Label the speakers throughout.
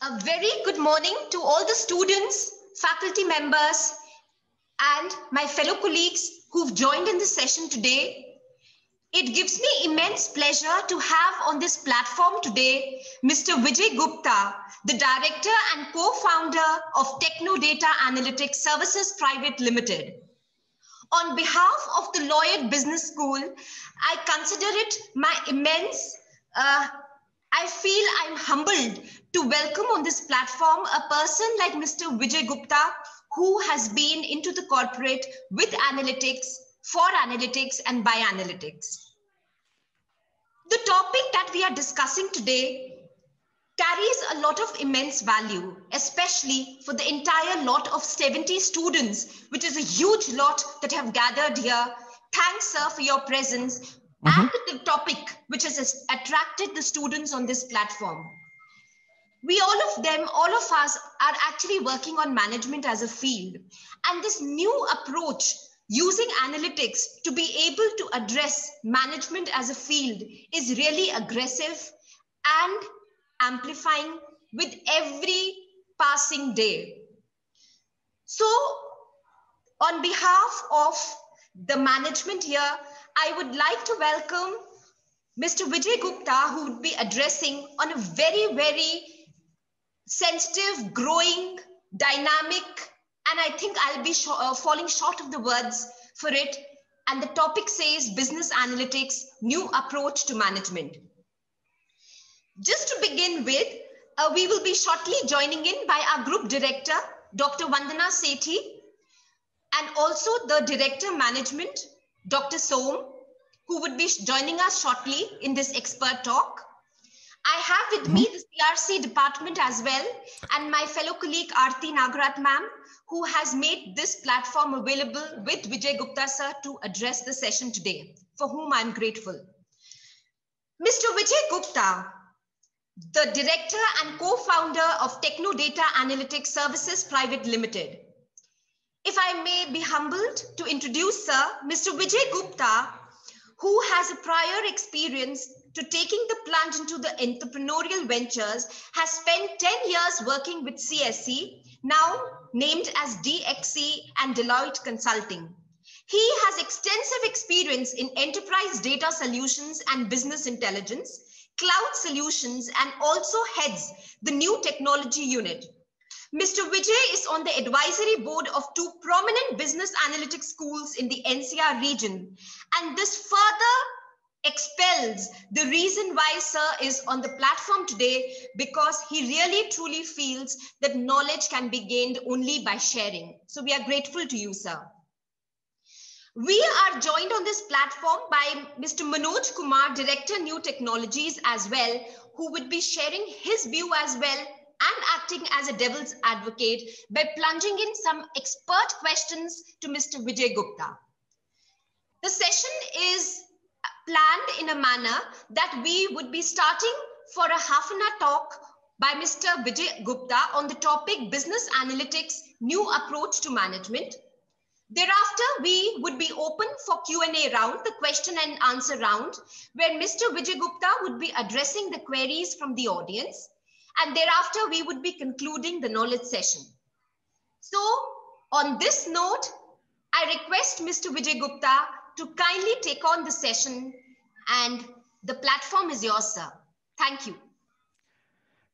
Speaker 1: A very good morning to all the students, faculty members, and my fellow colleagues who've joined in this session today. It gives me immense pleasure to have on this platform today Mr. Vijay Gupta, the director and co-founder of Techno Data Analytics Services Private Limited. On behalf of the Lloyd Business School, I consider it my immense I feel I'm humbled to welcome on this platform a person like Mr. Vijay Gupta, who has been into the corporate with analytics, for analytics, and by analytics. The topic that we are discussing today carries a lot of immense value, especially for the entire lot of 70 students, which is a huge lot that have gathered here. Thanks, sir, for your presence. And the topic which has attracted the students on this platform. All of us are actually working on management as a field. And this new approach using analytics to be able to address management as a field is really aggressive and amplifying with every passing day. So on behalf of the management here, I would like to welcome Mr. Vijay Gupta, who would be addressing on a very, very sensitive, growing, dynamic, and I think I'll be falling short of the words for it. And the topic says Business Analytics, New Approach to Management. Just to begin with, we will be shortly joining in by our group director, Dr. Vandana Sethi, and also the Director Management, Dr. Som, who would be joining us shortly in this expert talk. I have with me the CRC department as well, and my fellow colleague Aarti Nagarat ma'am, who has made this platform available with Vijay Gupta sir to address the session today, for whom I'm grateful. Mr. Vijay Gupta, the director and co-founder of Techno Data Analytics Services Private Limited. If I may be humbled to introduce sir, Mr. Vijay Gupta, who has a prior experience to taking the plunge into the entrepreneurial ventures, has spent 10 years working with CSC, now named as DXC and Deloitte Consulting. He has extensive experience in enterprise data solutions and business intelligence, cloud solutions, and also heads the new technology unit. Mr. Vijay is on the advisory board of 2 prominent business analytics schools in the NCR region. And this further expels the reason why sir is on the platform today, because he really truly feels that knowledge can be gained only by sharing. So we are grateful to you, sir. We are joined on this platform by Mr. Manoj Kumar, Director New Technologies as well, who would be sharing his view as well and acting as a devil's advocate by plunging in some expert questions to Mr. Vijay Gupta. The session is planned in a manner that we would be starting for a half-an-hour talk by Mr. Vijay Gupta on the topic Business Analytics, New Approach to Management. Thereafter, we would be open for Q&A round, the question and answer round, where Mr. Vijay Gupta would be addressing the queries from the audience. And thereafter, we would be concluding the knowledge session. So on this note, I request Mr. Vijay Gupta to kindly take on the session, and the platform is yours, sir. Thank you.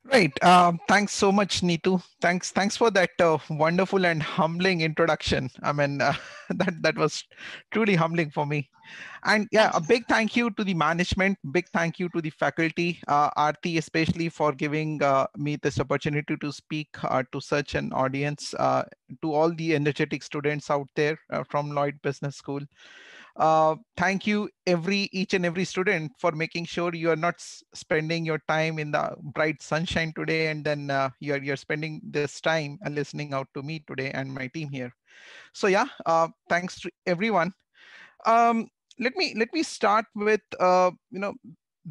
Speaker 2: Right. Thanks so much, Neetu. Thanks for that wonderful and humbling introduction. I mean, that was truly humbling for me. And yeah, a big thank you to the management, big thank you to the faculty, Aarti especially for giving me this opportunity to speak to such an audience, to all the energetic students out there from Lloyd Business School. Thank you each and every student for making sure you are not spending your time in the bright sunshine today, and then you're spending this time and listening out to me today and my team here. So yeah, thanks to everyone. Let me start with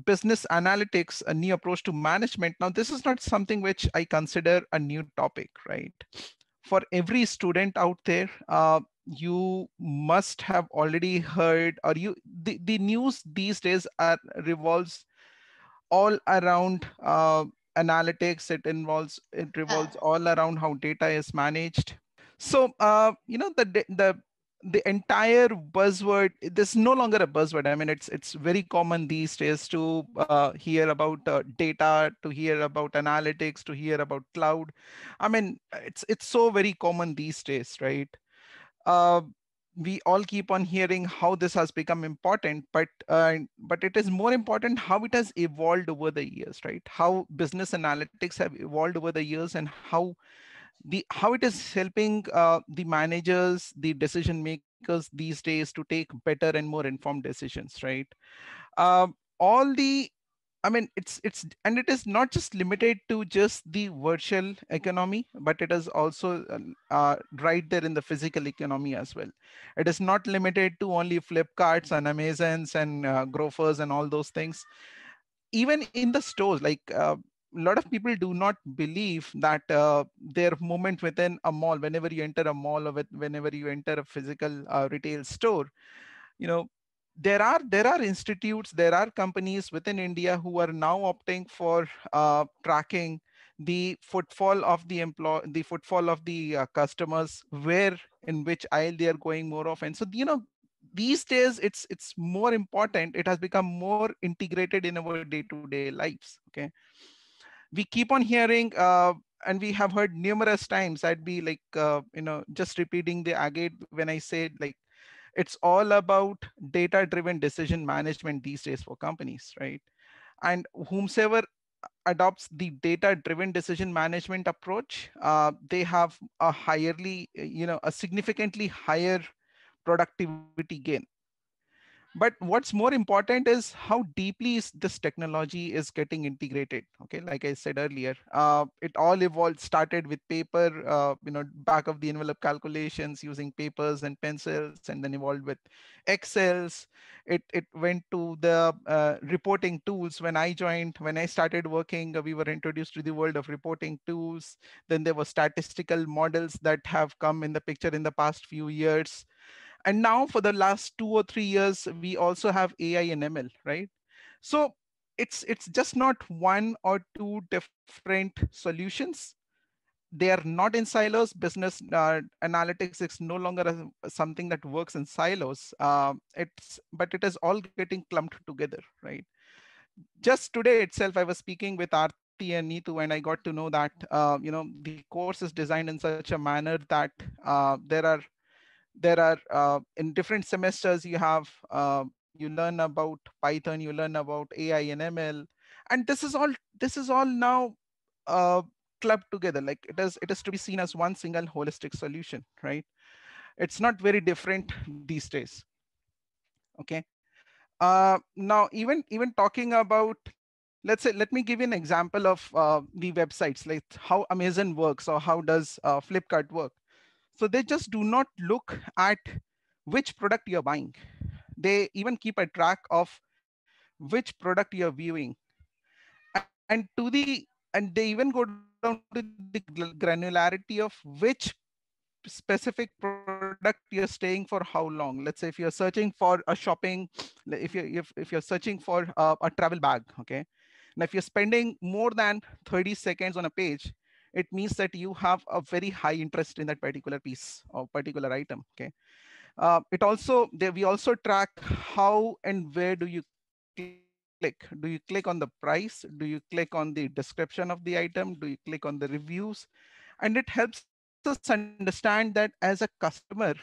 Speaker 2: business analytics, a new approach to management. Now, this is not something which I consider a new topic, right? For every student out there, you must have already heard, or the news these days revolves all around analytics. It revolves all around how data is managed. So, the entire buzzword, this is no longer a buzzword. I mean, it's very common these days to hear about data, to hear about analytics, to hear about cloud. I mean, it's so very common these days, right? uh, we all keep on hearing how this has become important, but it is more important how it has evolved over the years, right? How business analytics have evolved over the years, and how it is helping the managers, the decision makers these days to take better and more informed decisions, right? All the I mean, and it is not just limited to just the virtual economy, but it is also right there in the physical economy as well. It is not limited to only Flipkarts and Amazons and Grofers and all those things. Even in the stores, like a lot of people do not believe that their movement within a mall, whenever you enter a mall or whenever you enter a physical retail store, you know, there are institutes, there are companies within India who are now opting for tracking the footfall of the footfall of the customers, where in which aisle they are going more often. So these days it's more important. It has become more integrated in our day-to-day lives. Okay, we keep on hearing and we have heard numerous times. I'd be like just repeating the agate when I say, like, it's all about data driven decision management these days for companies, right? And whomsoever adopts the data driven decision management approach, they have a significantly higher productivity gain. But what's more important is how deeply this technology is getting integrated. Okay, like I said earlier, it all evolved, started with paper, back of the envelope calculations using papers and pencils, and then evolved with Excels. It went to the reporting tools. When I started working, we were introduced to the world of reporting tools. Then there were statistical models that have come in the picture in the past few years, and now for the last 2 or 3 years we also have AI and ML, right? So it's just not one or two different solutions. They are not in silos. Business analytics is no longer something that works in silos. But it is all getting clumped together, right? Just today itself, I was speaking with Aarti and Neetu, and I got to know that the course is designed in such a manner that there are in different semesters you learn about Python, you learn about AI and ML, and this is all now uh, clubbed together. Like it is to be seen as one single holistic solution, right? It's not very different these days. Okay. Now, even talking about, let's say, let me give you an example of the websites, like how Amazon works or how does Flipkart work. So they just do not look at which product you're buying. They even keep a track of which product you're viewing, and they even go down to the granularity of which specific product you're staying for how long. Let's say if you're searching for a shopping, if you're searching for a travel bag, okay, now if you're spending more than 30 seconds on a page, it means that you have a very high interest in that particular piece or particular item. Okay. We also track how and where do you click. Do you click on the price? Do you click on the description of the item? Do you click on the reviews? And it helps us understand that as a customer,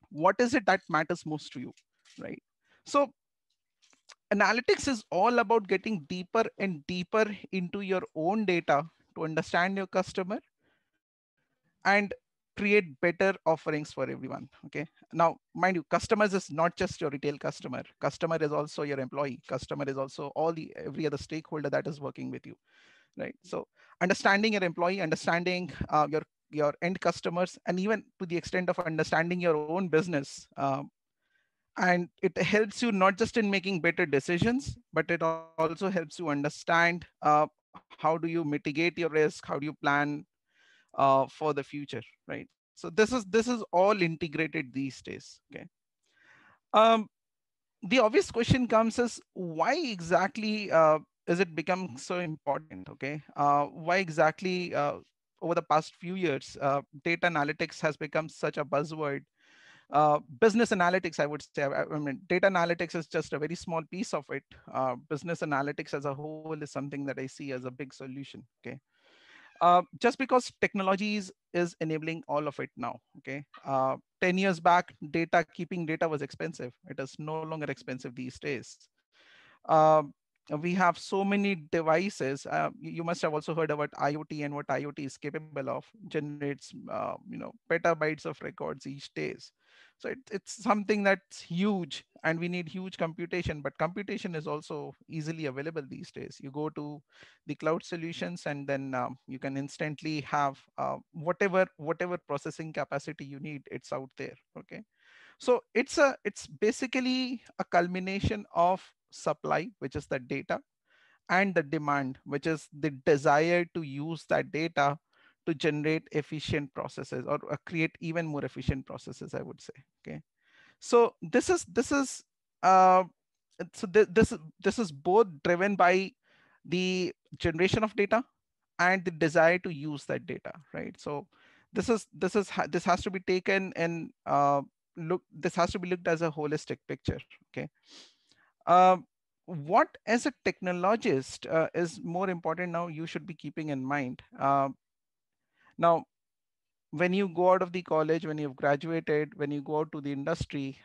Speaker 2: what is it that matters most to you, right? So analytics is all about getting deeper and deeper into your own data to understand your customer and create better offerings for everyone. Okay. Now, mind you, customers is not just your retail customer. Customer is also your employee. Customer is also every other stakeholder that is working with you, right? So understanding your employee, understanding your end customers, and even to the extent of understanding your own business, and it helps you not just in making better decisions, but it also helps you understand how do you mitigate your risk, how do you plan for the future, right? So this is all integrated these days. Okay. um, the obvious question comes is, why exactly is it become so important? Okay, why exactly? Over the past few years, data analytics has become such a buzzword. Business analytics, I would say. I mean, data analytics is just a very small piece of it. Business analytics as a whole is something that I see as a big solution. Okay, just because technology is enabling all of it now. Okay, 10 years back, keeping data was expensive. It is no longer expensive these days. uh, we have so many devices. You must have also heard about IoT and what IoT is capable of. Generates petabytes of records each days. So it's something that's huge, and we need huge computation. But computation is also easily available these days. You go to the cloud solutions, and then you can instantly have whatever processing capacity you need. It's out there. Okay, so it's basically a culmination of supply, which is the data, and the demand, which is the desire to use that data to generate efficient processes, or create even more efficient processes, I would say. Okay, so this is uh, this is both driven by the generation of data and the desire to use that data, right? So this has to be taken and this has to be looked as a holistic picture. Okay, um, what as a technologist is more important now you should be keeping in mind. Now, when you go out of the college, when you've graduated, when you go out to the industry,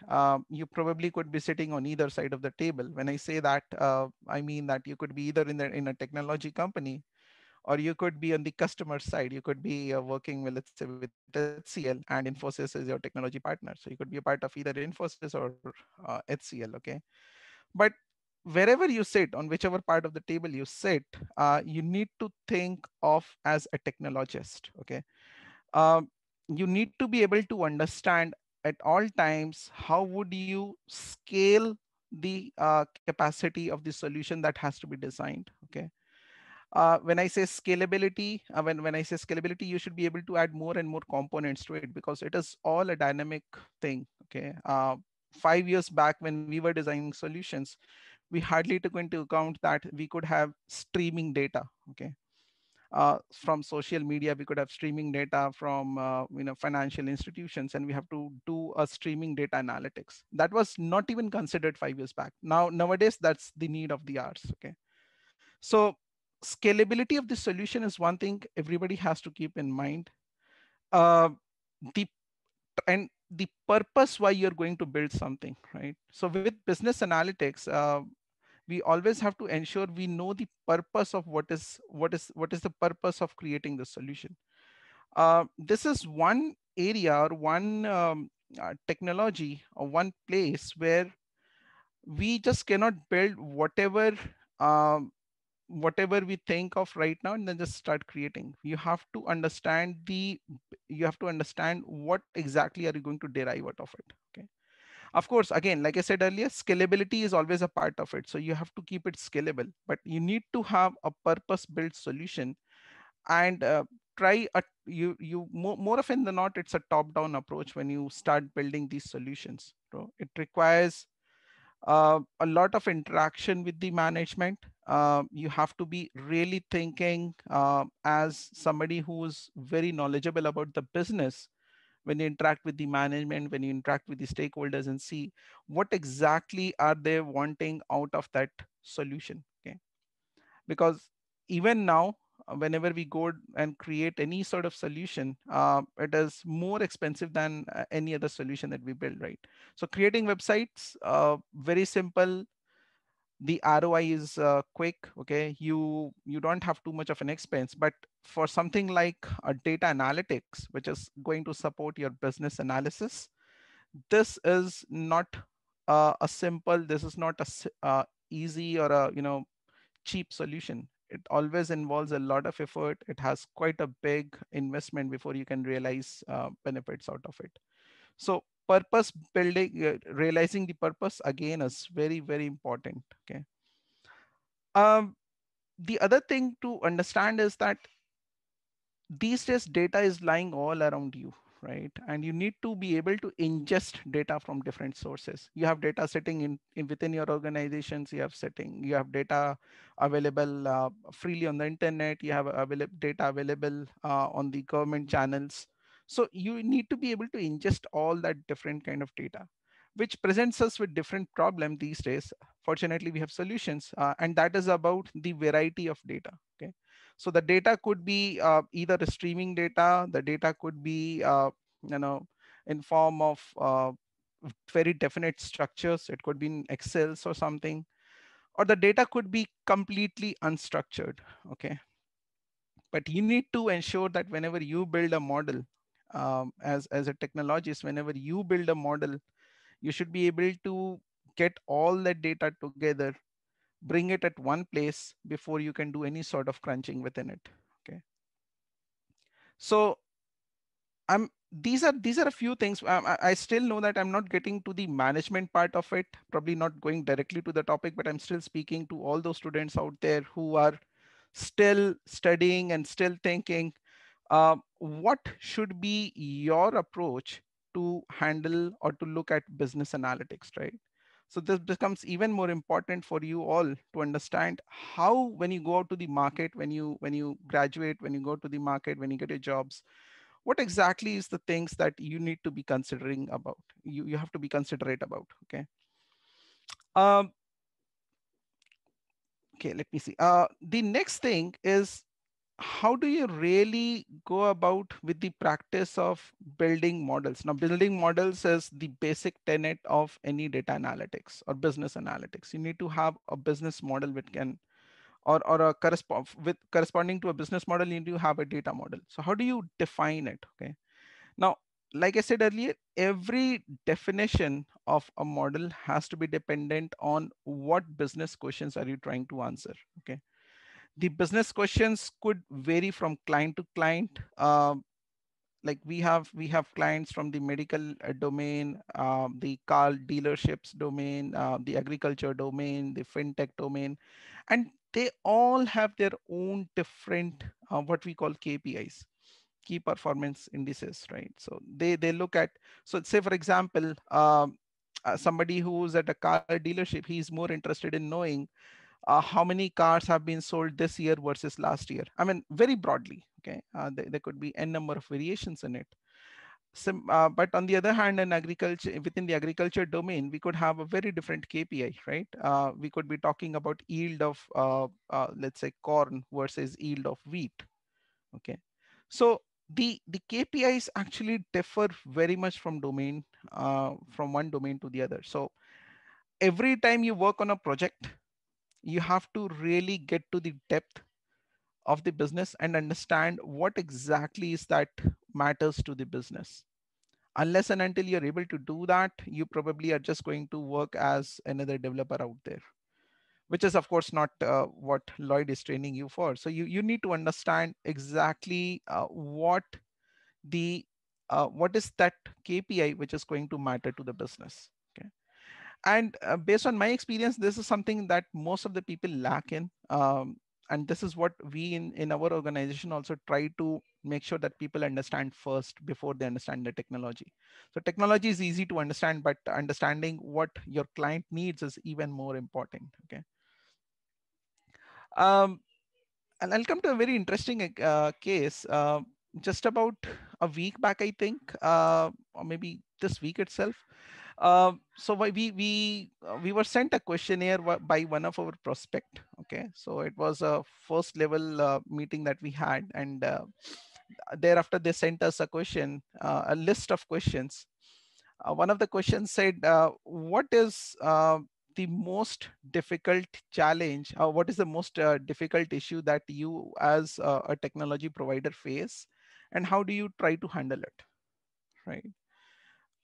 Speaker 2: you probably could be sitting on either side of the table. When I say that, I mean that you could be either in a technology company, or you could be on the customer side. You could be working with, let's say, with HCL, and Infosys is your technology partner. So you could be a part of either Infosys or HCL. Okay, but wherever you sit, on whichever part of the table you sit, you need to think of as a technologist. Okay, um, you need to be able to understand at all times how would you scale the capacity of the solution that has to be designed. Okay, when I say scalability, when I say scalability, you should be able to add more and more components to it, because it is all a dynamic thing. Okay, 5 years back when we were designing solutions, we hardly took into account that we could have streaming data. Okay, from social media, we could have streaming data from financial institutions, and we have to do a streaming data analytics. That was not even considered 5 years back. Nowadays, that's the need of the hours. Okay, so scalability of the solution is one thing everybody has to keep in mind. Uh, the and the purpose why you're going to build something, right? So with business analytics, we always have to ensure we know the purpose of what is the purpose of creating the solution. This is one area, or one technology, or one place where we just cannot build um, whatever we think of right now and then just start creating. You have to understand what exactly are you going to derive out of it. Okay, of course, again, like I said earlier, scalability is always a part of it, so you have to keep it scalable, but you need to have a purpose built solution. And try a you more often than not, it's a top down approach when you start building these solutions. So it requires a lot of interaction with the management. You have to be really thinking as somebody who is very knowledgeable about the business when you interact with the management, when you interact with the stakeholders, and see what exactly are they wanting out of that solution. Okay, because even now, whenever we go and create any sort of solution, it is more expensive than any other solution that we build, right? So creating websites, very simple. The ROI is quick. Okay, you don't have too much of an expense. But for something like data analytics, which is going to support your business analysis, this is not a simple, this is not easy, or a cheap solution. It always involves a lot of effort. It has quite a big investment before you can realize benefits out of it. So purpose building, realizing the purpose again is very, very important. Okay. Um, the other thing to understand is that these days data is lying all around you, right? And you need to be able to ingest data from different sources. You have data sitting in within your organizations. You have data available freely on the internet. You have data available on the government channels. So you need to be able to ingest all that different kind of data, which presents us with different problem these days. Fortunately, we have solutions, and that is about the variety of data. Okay, so the data could be either a streaming data, the data could be you know in form of very definite structures. It could be in Excel or something, or the data could be completely unstructured. Okay, but you need to ensure that whenever you build a model, as a technologist, whenever you build a model, you should be able to get all that data together, bring it at one place before you can do any sort of crunching within it. Okay, so I'm these are a few things. I still know that I'm not getting to the management part of it, probably not going directly to the topic, but I'm still speaking to all those students out there who are still studying and still thinking, what should be your approach to handle or to look at business analytics, right? So this becomes even more important for you all to understand how, when you go out to the market, when you graduate, when you go to the market, when you get your jobs, what exactly is the things that you need to be considering about, you have to be considerate about. Okay, um okay, let me see. The next thing is, how do you really go about with the practice of building models? Now, building models is the basic tenet of any data analytics or business analytics. You need to have a business model which can, or a corresponding to a business model, you need to have a data model. So how do you define it? Okay, now, like I said earlier, every definition of a model has to be dependent on what business questions are you trying to answer. Okay, the business questions could vary from client to client. Like we have clients from the medical domain, the car dealerships domain, the agriculture domain, the fintech domain, and they all have their own different what we call KPIs, key performance indices, right? So they look at, so say for example, somebody who's at a car dealership, he's more interested in knowing how many cars have been sold this year versus last year. I mean, very broadly. Okay, there could be n number of variations in it. But on the other hand, in agriculture, within the agriculture domain, we could have a very different KPI, right? We could be talking about yield of, let's say, corn versus yield of wheat. Okay, so the KPIs actually differ very much from domain, from one domain to the other. So every time you work on a project, you have to really get to the depth of the business and understand what exactly is that matters to the business. Unless and until you're able to do that, you probably are just going to work as another developer out there, which is of course not what Lloyd is training you for. So you need to understand exactly what is that KPI which is going to matter to the business. Okay, and based on my experience, this is something that most of the people lack in, and this is what we in our organization also try to make sure that people understand first before they understand the technology. So technology is easy to understand, but understanding what your client needs is even more important. Okay, um, and I'll come to a very interesting case. Just about a week back, I think, or maybe this week itself. So we were sent a questionnaire by one of our prospect. Okay, so it was a first level meeting that we had, and thereafter they sent us a list of questions. One of the questions said, "What is the most difficult challenge? What is the most difficult issue that you as a technology provider face, and how do you try to handle it?" Right?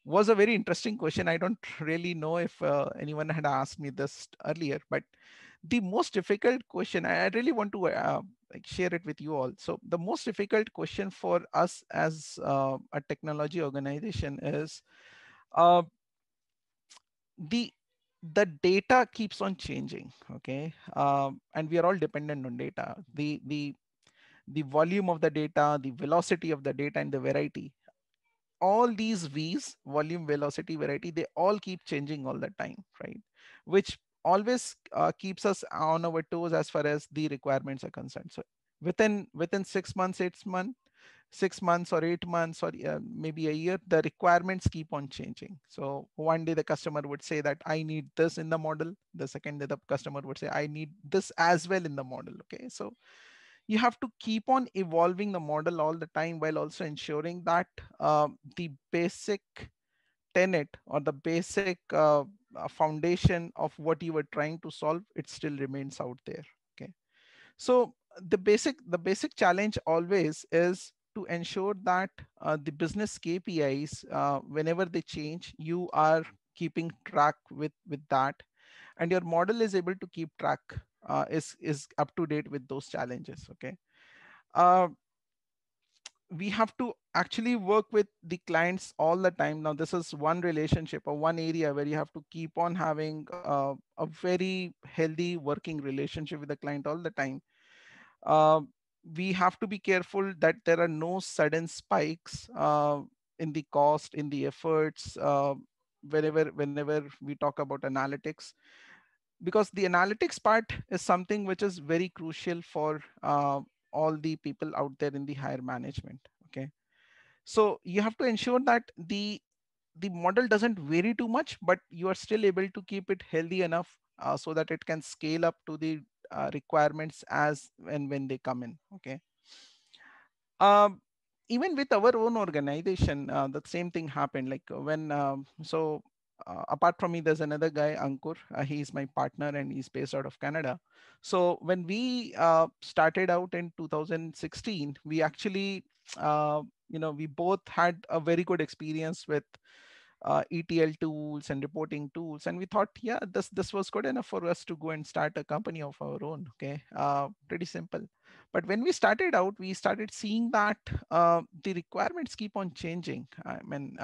Speaker 2: Was a very interesting question. I don't really know if anyone had asked me this earlier, but the most difficult question, I really want to like share it with you all. So the most difficult question for us as a technology organization is, uh, the the data keeps on changing. Okay, and we are all dependent on data. The volume of the data, the velocity of the data, and the variety, all these V's, volume, velocity, variety, they all keep changing all the time, right? Which always keeps us on our toes as far as the requirements are concerned. So within 6 months, 8 months, 6 months or 8 months, or maybe a year, the requirements keep on changing. So one day the customer would say that I need this in the model. The second day the customer would say I need this as well in the model. Okay, so you have to keep on evolving the model all the time while also ensuring that the basic tenet or the basic foundation of what you were trying to solve, it still remains out there. Okay, so the basic challenge always is to ensure that the business KPIs, whenever they change, you are keeping track with that, and your model is able to keep track, is up to date with those challenges. Okay, uh, we have to actually work with the clients all the time. Now this is one relationship or one area where you have to keep on having a very healthy working relationship with the client all the time. uh, we have to be careful that there are no sudden spikes in the cost, in the efforts, whenever we talk about analytics, because the analytics part is something which is very crucial for all the people out there in the higher management. Okay, so you have to ensure that the model doesn't vary too much, but you are still able to keep it healthy enough so that it can scale up to the requirements as and when they come in. Okay, um, even with our own organization, the same thing happened. Like apart from me, there's another guy, Ankur. He's my partner and he's based out of Canada. So when we started out in 2016, we actually, we both had a very good experience with ETL tools and reporting tools, and we thought, yeah, this was good enough for us to go and start a company of our own. Okay, pretty simple. But when we started out, we started seeing that the requirements keep on changing. I mean,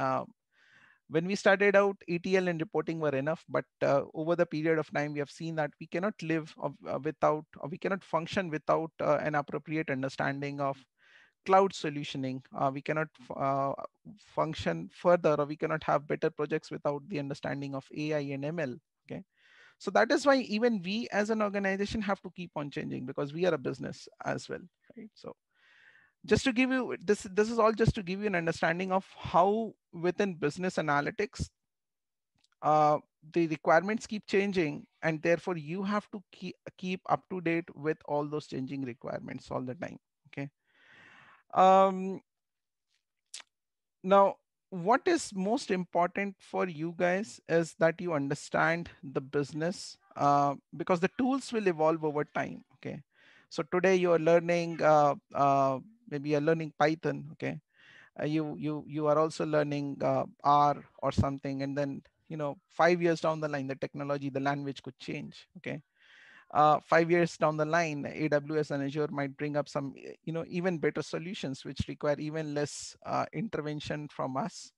Speaker 2: when we started out, ETL and reporting were enough, but over the period of time, we have seen that we cannot live without, or we cannot function without an appropriate understanding of cloud solutioning. We cannot function further, or we cannot have better projects without the understanding of AI and ML. Okay, so that is why even we as an organization have to keep on changing, because we are a business as well, right? So just to give you this is all just to give you an understanding of how within business analytics uh, the requirements keep changing, and therefore you have to keep up to date with all those changing requirements all the time. Okay, um, now what is most important for you guys is that you understand the business, because the tools will evolve over time. Okay, so today you are learning maybe you're learning Python. Okay, you are also learning R or something, and then 5 years down the line, the technology, the language could change. Okay, 5 years down the line, AWS and Azure might bring up some even better solutions which require even less intervention from us.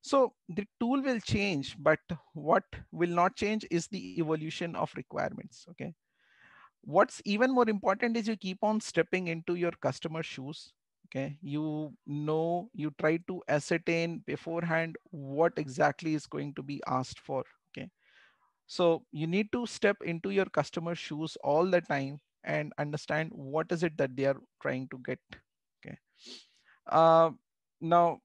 Speaker 2: So the tool will change, but what will not change is the evolution of requirements. Okay, what's even more important is you keep on stepping into your customer shoes. Okay, you try to ascertain beforehand what exactly is going to be asked for. Okay, so you need to step into your customer shoes all the time and understand what is it that they are trying to get. Okay, uh, now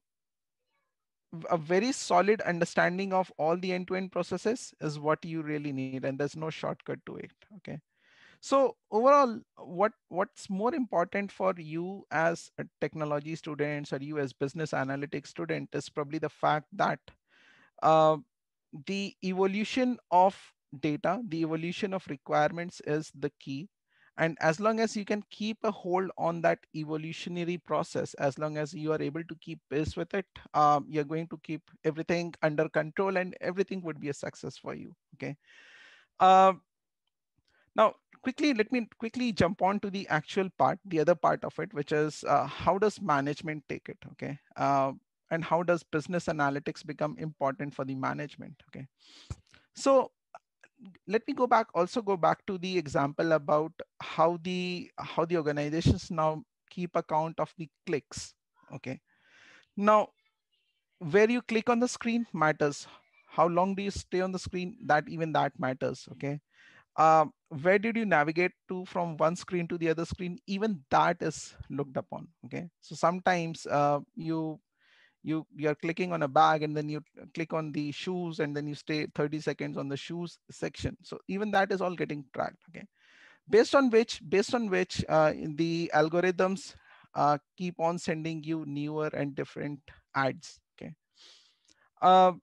Speaker 2: a very solid understanding of all the end-to-end processes is what you really need, and there's no shortcut to it. Okay, so overall, what's more important for you as a technology students, or you as business analytics student, is probably the fact that uh, the evolution of data, the evolution of requirements is the key. And as long as you can keep a hold on that evolutionary process, as long as you are able to keep pace with it, you're going to keep everything under control, and everything would be a success for you. Okay. Uh, Now, let me quickly jump on to the actual part, the other part of it, which is how does management take it? Okay. And how does business analytics become important for the management? Okay. So let me go back to the example about how the organizations now keep account of the clicks. Okay. Now, where you click on the screen matters. How long do you stay on the screen? That matters. Okay. Where did you navigate to from one screen to the other screen? Even that is looked upon. Okay. So sometimes you're clicking on a bag and then you click on the shoes and then you stay 30 seconds on the shoes section. So even that is all getting tracked. Okay. Based on which the algorithms keep on sending you newer and different ads. Okay. uh,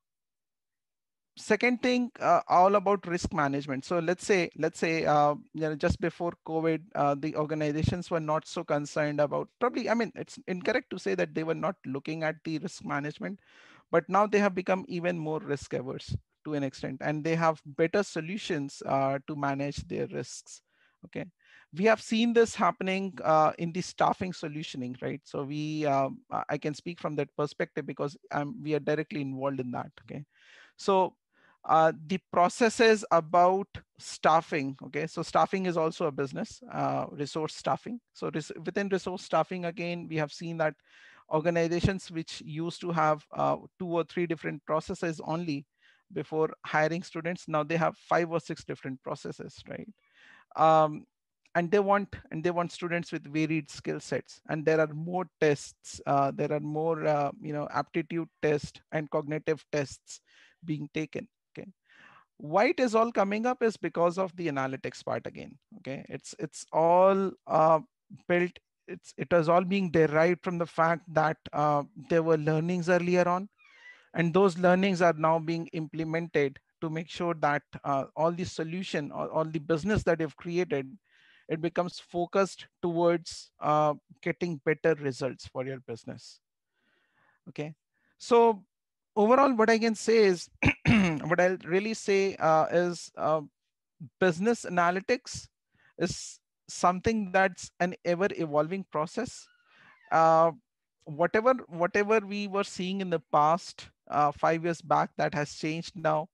Speaker 2: Second thing, all about risk management. So let's say just before COVID, the organizations were not so concerned about, probably, I mean, it's incorrect to say that they were not looking at the risk management, but now they have become even more risk averse to an extent, and they have better solutions to manage their risks. Okay. We have seen this happening in the staffing solutioning, right? So I can speak from that perspective because we are directly involved in that. Okay. So the processes about staffing. Okay, so staffing is also a business, resource staffing. So within resource staffing, again, we have seen that organizations which used to have 2 or 3 different processes only before hiring students, now they have 5 or 6 different processes, right? um, and they want students with varied skill sets, and there are more tests, there are more aptitude tests and cognitive tests being taken. Okay. Why it is all coming up is because of the analytics part again. Okay. It's all built, it is all being derived from the fact that there were learnings earlier on, and those learnings are now being implemented to make sure that all the solution or all the business that you've created, it becomes focused towards getting better results for your business. Okay. So overall, what I can say is what I'll really say is business analytics is something that's an ever evolving process. uh, whatever we were seeing in the past 5 years back, that has changed now,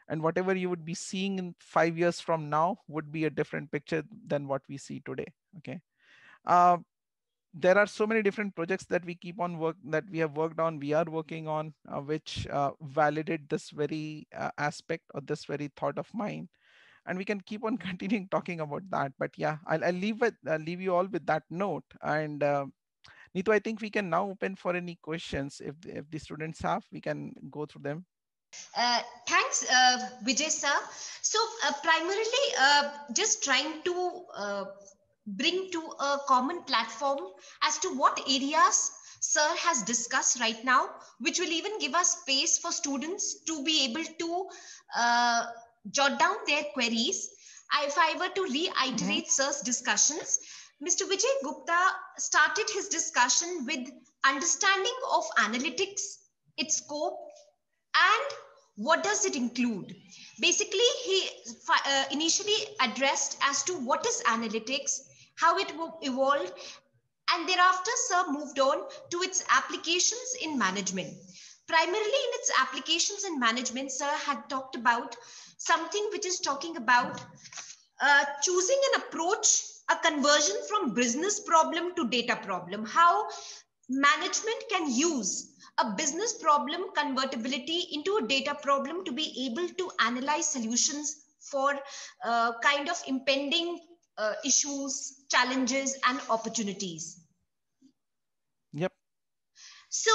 Speaker 2: and whatever you would be seeing in 5 years from now would be a different picture than what we see today. Okay. uh, there are so many different projects that we keep on work that we have worked on, we are working on, which validate this very aspect or this very thought of mine, and we can keep on continuing talking about that. But yeah, I'll leave you all with that note. And Neetu, I think we can now open for any questions. If the students have, we can go through them.
Speaker 1: Thanks, Vijay sir. So primarily, just trying to bring to a common platform as to what areas sir has discussed right now, which will even give us space for students to be able to uh, jot down their queries. If I were to reiterate sir's discussions, Mr. Vijay Gupta started his discussion with understanding of analytics, its scope, and what does it include. Basically, he initially addressed as to what is analytics, how it evolved, and thereafter sir moved on to its applications in management. Primarily in its applications in management, sir had talked about something which is talking about choosing an approach, a conversion from business problem to data problem, how management can use a business problem convertibility into a data problem to be able to analyze solutions for kind of impending issues, challenges, and opportunities.
Speaker 2: Yep.
Speaker 1: So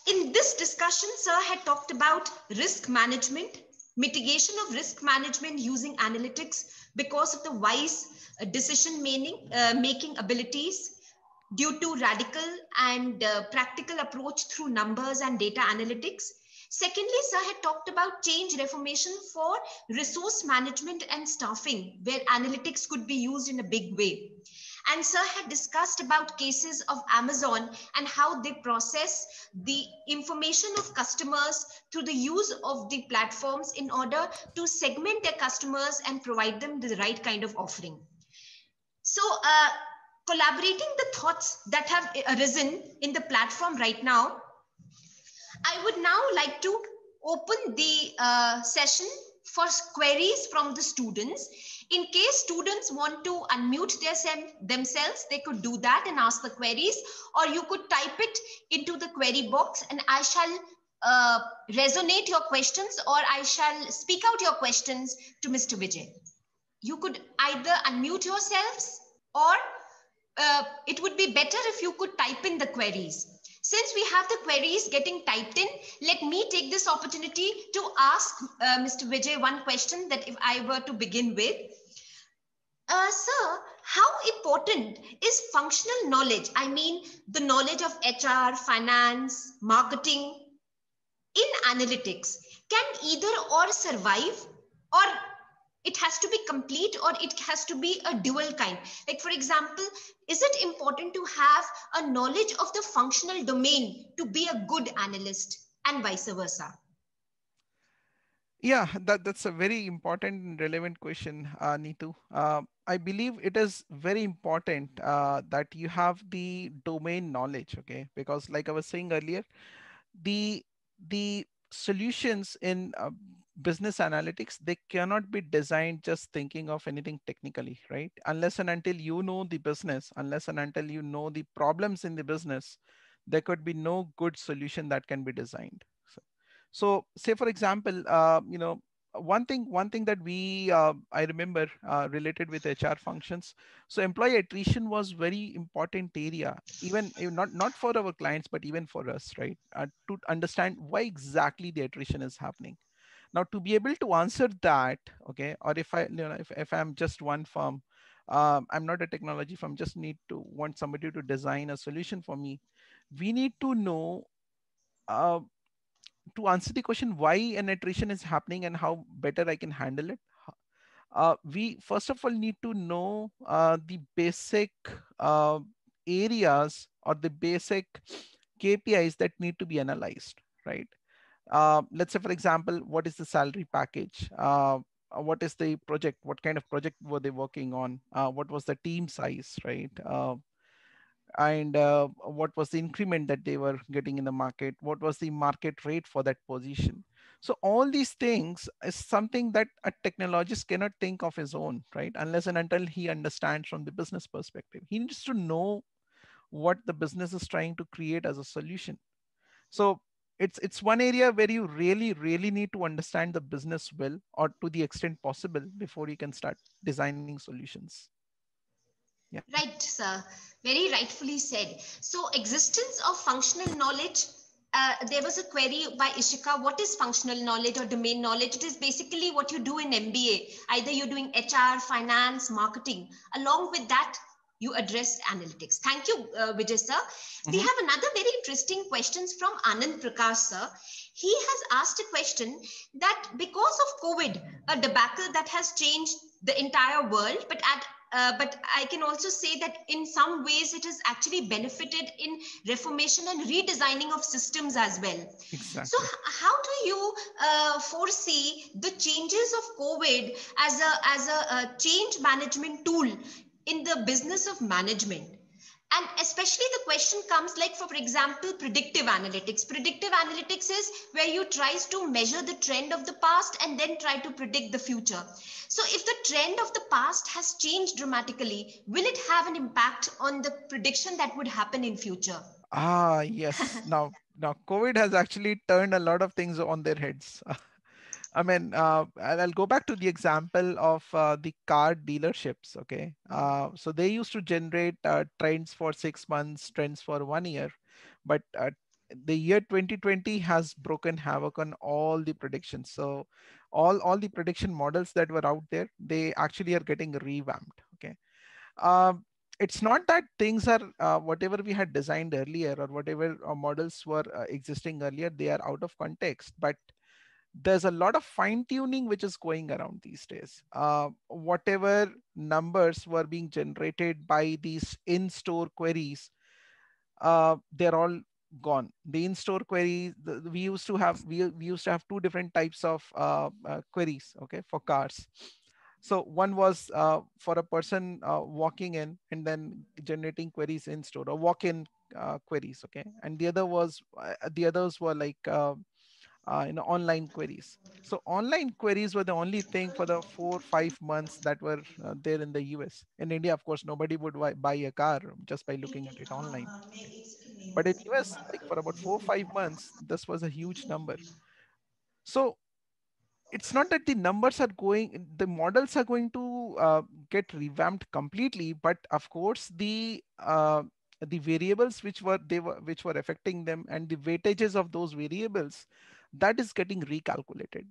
Speaker 1: in this discussion, sir had talked about risk management, mitigation of risk management using analytics because of the wise decision making abilities due to radical and practical approach through numbers and data analytics. Secondly, sir had talked about change reformation for resource management and staffing, where analytics could be used in a big way. And sir had discussed about cases of Amazon and how they process the information of customers through the use of the platforms in order to segment their customers and provide them the right kind of offering. So collaborating the thoughts that have arisen in the platform right now, I would now like to open the session for queries from the students. In case students want to unmute themselves, they could do that and ask the queries, or you could type it into the query box and I shall resonate your questions, or I shall speak out your questions to Mr. Vijay. You could either unmute yourselves, or it would be better if you could type in the queries. Since we have the queries getting typed in, let me take this opportunity to ask Mr. Vijay one question that if I were to begin with. Sir, how important is functional knowledge? I mean, the knowledge of HR, finance, marketing in analytics. Can either or survive, or it has to be complete, or it has to be a dual kind? Like, for example, is it important to have a knowledge of the functional domain to be a good analyst, and vice versa?
Speaker 2: Yeah, that's a very important and relevant question, Neetu. I believe it is very important that you have the domain knowledge, okay? Because like I was saying earlier, the the solutions in business analytics, they cannot be designed just thinking of anything technically, right? Unless and until you know the business, unless and until you know the problems in the business, there could be no good solution that can be designed. So say for example, one thing that we I remember related with HR functions. So employee attrition was very important area, even not for our clients, but even for us, right? To understand why exactly the attrition is happening. Now, to be able to answer that, okay, or if if I'm just one firm, I'm not a technology firm, just need to want somebody to design a solution for me. We need to know. To answer the question why an attrition is happening and how better I can handle it, we first of all need to know the basic areas or the basic KPIs that need to be analyzed, right? Let's say, for example, what is the salary package? What is the project? What kind of project were they working on? What was the team size, right? And what was the increment that they were getting in the market, what was the market rate for that position. So all these things is something that a technologist cannot think of his own, right? Unless and until he understands from the business perspective, he needs to know what the business is trying to create as a solution. So it's one area where you really need to understand the business well, or to the extent possible, before you can start designing solutions. Yeah.
Speaker 1: Right, sir. Very rightfully said. So, existence of functional knowledge. There was a query by Ishika. What is functional knowledge or domain knowledge? It is basically what you do in MBA. Either you're doing HR, finance, marketing. Along with that, you address analytics. Thank you, Vijay sir. We
Speaker 2: Mhm.
Speaker 1: have another very interesting questions from Anand Prakash sir. He has asked a question that because of COVID, a debacle that has changed the entire world, but I can also say that in some ways it has actually benefited in reformation and redesigning of systems as well. So,
Speaker 2: Exactly.
Speaker 1: how do you foresee the changes of COVID as a change management tool in the business of management? And especially the question comes like, for example, predictive analytics. Predictive analytics is where you tries to measure the trend of the past and then try to predict the future. So if the trend of the past has changed dramatically, will it have an impact on the prediction that would happen in future?
Speaker 2: Yes. Now COVID has actually turned a lot of things on their heads. I mean, I'll go back to the example of the car dealerships. Okay, so they used to generate trends for 6 months, trends for 1 year, but the year 2020 has broken havoc on all the predictions. So all the prediction models that were out there, they actually are getting revamped. Okay, um, it's not that things are whatever we had designed earlier, or whatever models were existing earlier, they are out of context, but there's a lot of fine tuning which is going around these days. Whatever numbers were being generated by these in-store queries, they're all gone. The in-store queries, we used to have two different types of queries, okay, for cars. So one was for a person walking in and then generating queries in store, or walk-in queries, okay, and the others were like online queries. So online queries were the only thing for the 4 5 months that were there in the US. In India, of course, nobody would buy a car just by looking at it online. But in US, like for about 4 5 months, this was a huge number. So it's not that the numbers are going, the models are going to get revamped completely, but of course the variables which were affecting them and the weightages of those variables, that is getting recalculated.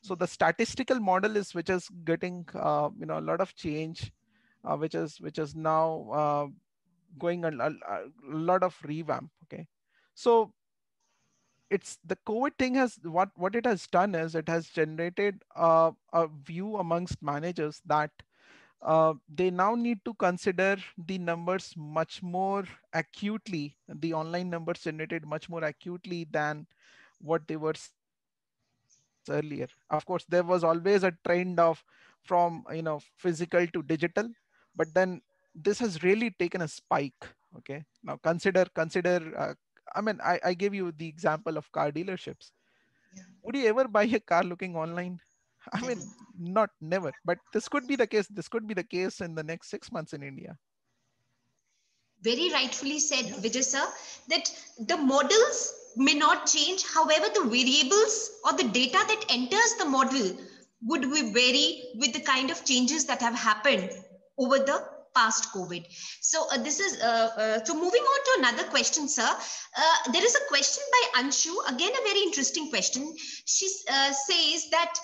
Speaker 2: So the statistical model is which is getting a lot of change, which is now going a lot of revamp. Okay, so it's the COVID thing has what it has done is it has generated a view amongst managers that they now need to consider the numbers much more acutely, the online numbers generated much more acutely than what they were earlier. Of course, there was always a trend of from physical to digital, but then this has really taken a spike. Okay, now consider. I gave you the example of car dealerships. Would you ever buy a car looking online? I
Speaker 1: Never.
Speaker 2: mean, not never, but this could be the case. This could be the case in the next 6 months in India.
Speaker 1: Very rightfully said, Vijay sir, that the models may not change. However, the variables or the data that enters the model would be vary with the kind of changes that have happened over the past COVID. So this is so moving on to another question, sir. There is a question by Anshu. Again, a very interesting question. She says that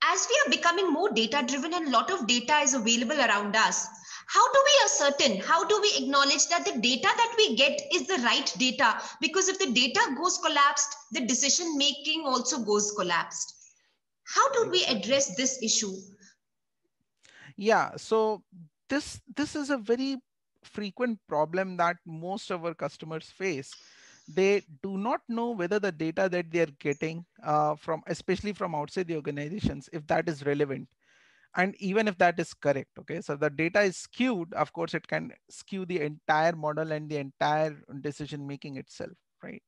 Speaker 1: as we are becoming more data driven and a lot of data is available around us, how do we ascertain, how do we acknowledge that the data that we get is the right data? Because if the data goes collapsed, the decision making also goes collapsed. How do we
Speaker 2: Exactly.
Speaker 1: address this issue?
Speaker 2: Yeah. So this is a very frequent problem that most of our customers face. They do not know whether the data that they are getting from, especially from outside the organizations, if that is relevant, and even if that is correct. Okay, so the data is skewed, of course it can skew the entire model and the entire decision making itself, right?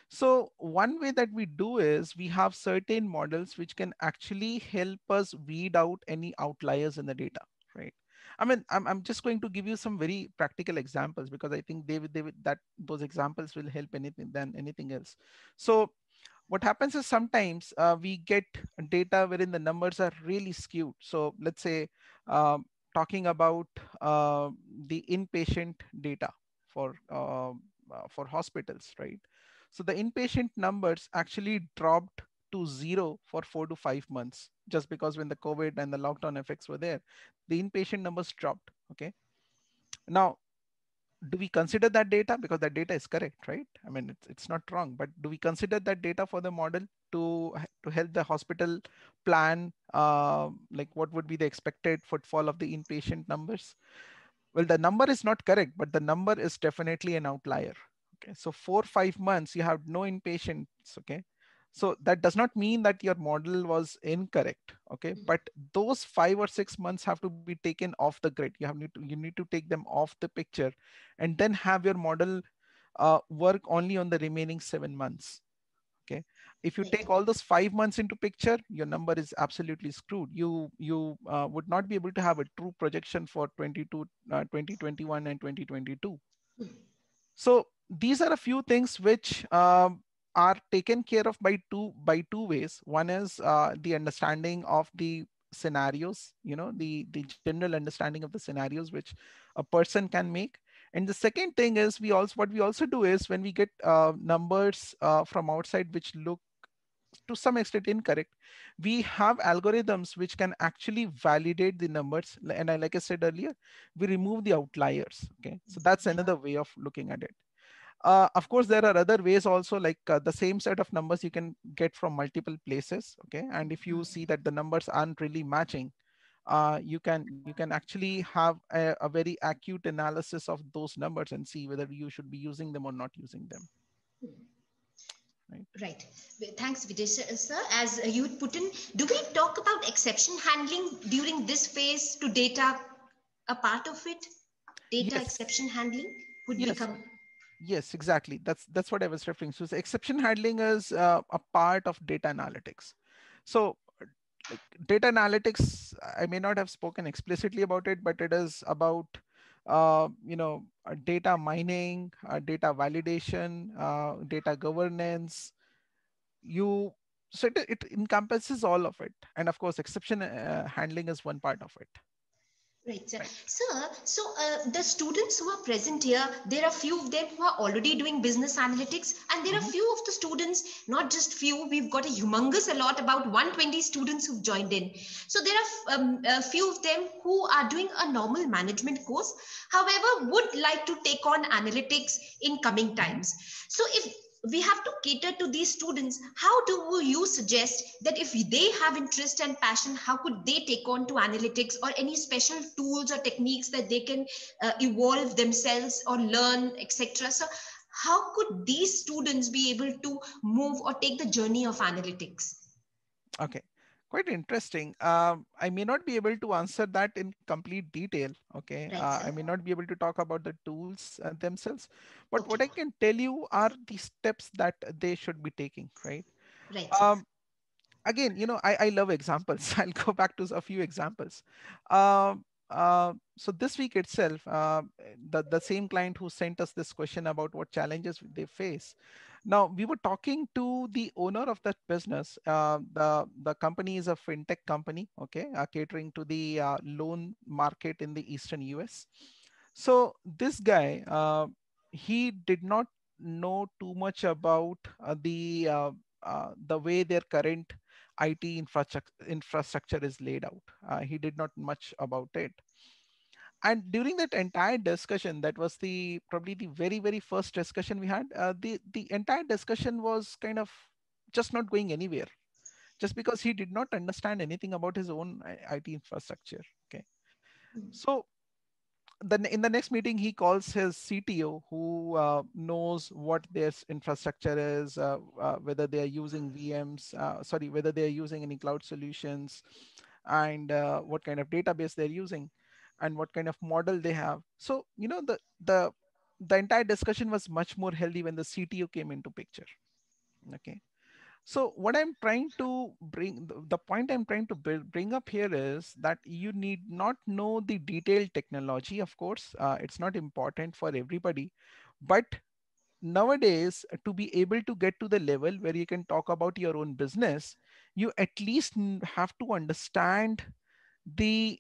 Speaker 2: So one way that we do is we have certain models which can actually help us weed out any outliers in the data, right? I'm just going to give you some very practical examples because I think that those examples will help anything than anything else. So what happens is sometimes we get data wherein the numbers are really skewed. So let's say talking about the inpatient data for for hospitals, right? So the inpatient numbers actually dropped to zero for 4 to 5 months just because when the COVID and the lockdown effects were there, the inpatient numbers dropped. Okay. Now, do we consider that data because that data is correct, right? I mean, it's not wrong, but do we consider that data for the model to help the hospital plan like what would be the expected footfall of the inpatient numbers? Well, the number is not correct, but the number is definitely an outlier. Okay, so 4 5 months you have no inpatients. Okay, so that does not mean that your model was incorrect. Okay, but those 5 or 6 months have to be taken off the grid. You need to take them off the picture, and then have your model work only on the remaining 7 months. Okay, if you
Speaker 1: Right.
Speaker 2: take all those 5 months into picture, your number is absolutely screwed. You would not be able to have a true projection for 2021 and 2022. So these are a few things which are taken care of by two ways. One is the understanding of the scenarios, the general understanding of the scenarios which a person can make. And the second thing is what we also do is when we get numbers from outside which look to some extent incorrect, we have algorithms which can actually validate the numbers. And like I said earlier, we remove the outliers. Okay, so that's another way of looking at it. Of course, there are other ways also, like the same set of numbers you can get from multiple places. Okay, and if you see that the numbers aren't really matching, you can actually have a very acute analysis of those numbers and see whether you should be using them or not using them. Right.
Speaker 1: Right. Thanks, Vijay sir. As you had put in, do we talk about exception handling during this phase to data? A part of it, data
Speaker 2: Yes.
Speaker 1: exception handling would
Speaker 2: Yes.
Speaker 1: become.
Speaker 2: Yes, exactly. That's what I was referring to. So exception handling is a part of data analytics. So like data analytics, I may not have spoken explicitly about it, but it is about data mining, data validation, data governance. You so it encompasses all of it, and of course, exception handling is one part of it.
Speaker 1: Right, sir.
Speaker 2: Right.
Speaker 1: Sir, so the students who are present here, there are few of them who are already doing business analytics, and there are
Speaker 2: Mhm.
Speaker 1: few of the students, not just few, we've got a humongous a lot, about 120 students who've joined in. So there are a few of them who are doing a normal management course, however, would like to take on analytics in coming
Speaker 2: Mhm.
Speaker 1: times. So if we have to cater to these students, how do you suggest that if they have interest and passion, how could they take on to analytics, or any special tools or techniques that they can evolve themselves or learn, etc.? So how could these students be able to move or take the journey of analytics?
Speaker 2: Okay, quite interesting. I may not be able to answer that in complete detail. Okay,
Speaker 1: Right,
Speaker 2: I
Speaker 1: sir.
Speaker 2: may not be able to talk about the tools themselves, but
Speaker 1: Okay.
Speaker 2: what I can tell you are the steps that they should be taking. Right.
Speaker 1: Right, sir.
Speaker 2: Um, Again, I love examples. I'll go back to a few examples. So this week itself, the same client who sent us this question about what challenges they face. Now we were talking to the owner of that business. The company is a fintech company, okay, catering to the loan market in the eastern US. So this guy, he did not know too much about the way their current IT infrastructure is laid out. He did not much about it. And during that entire discussion, that was the probably the very first discussion we had. The entire discussion was kind of just not going anywhere, just because he did not understand anything about his own IT infrastructure. Okay, so then in the next meeting he calls his CTO, who knows what their infrastructure is, whether they are using VMs, whether they are using any cloud solutions, and what kind of database they're using, and what kind of model they have. So the entire discussion was much more healthy when the CTO came into picture. Okay, so what I'm trying to bring, the point I'm trying to bring up here is that you need not know the detailed technology. Of course, it's not important for everybody, but nowadays, to be able to get to the level where you can talk about your own business, you at least have to understand the